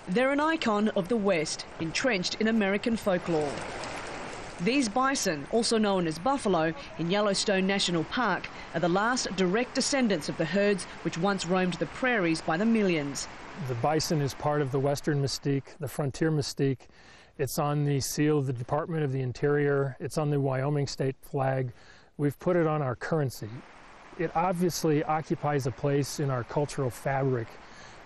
They're an icon of the West, entrenched in American folklore. These bison, also known as buffalo, in Yellowstone National Park, are the last direct descendants of the herds which once roamed the prairies by the millions. The bison is part of the Western mystique, the frontier mystique. It's on the seal of the Department of the Interior. It's on the Wyoming state flag. We've put it on our currency. It obviously occupies a place in our cultural fabric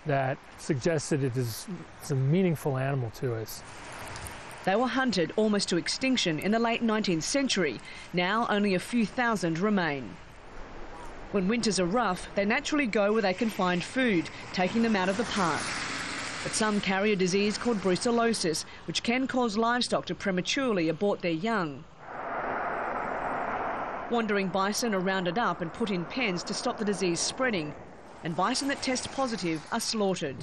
that suggests that it's a meaningful animal to us. They were hunted almost to extinction in the late 19th century. Now only a few thousand remain. When winters are rough, they naturally go where they can find food, taking them out of the park. But some carry a disease called brucellosis, which can cause livestock to prematurely abort their young. Wandering bison are rounded up and put in pens to stop the disease spreading, and bison that test positive are slaughtered.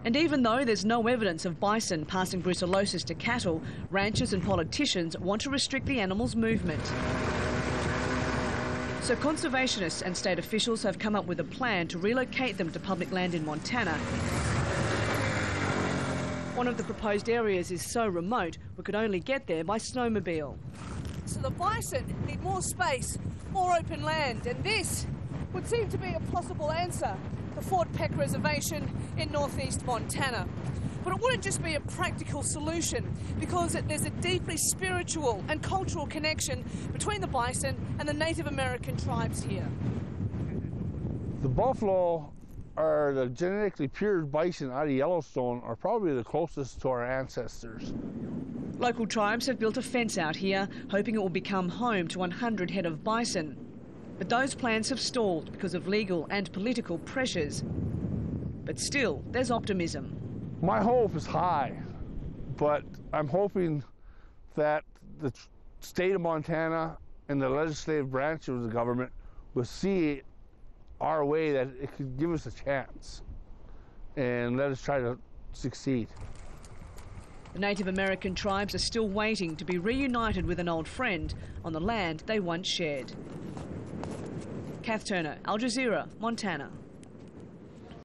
And even though there's no evidence of bison passing brucellosis to cattle, ranchers and politicians want to restrict the animal's movement. So conservationists and state officials have come up with a plan to relocate them to public land in Montana. One of the proposed areas is so remote we could only get there by snowmobile. So the bison need more space, more open land, and this would seem to be a possible answer. The Fort Peck Reservation in northeast Montana. But it wouldn't just be a practical solution, because there's a deeply spiritual and cultural connection between the bison and the Native American tribes here. The buffalo or the genetically pure bison out of Yellowstone are probably the closest to our ancestors. Local tribes have built a fence out here, hoping it will become home to 100 head of bison. But those plans have stalled because of legal and political pressures. But still, there's optimism. My hope is high, but I'm hoping that the state of Montana and the legislative branch of the government will see our way, that it could give us a chance and let us try to succeed. The Native American tribes are still waiting to be reunited with an old friend on the land they once shared. Cath Turner, Al Jazeera, Montana.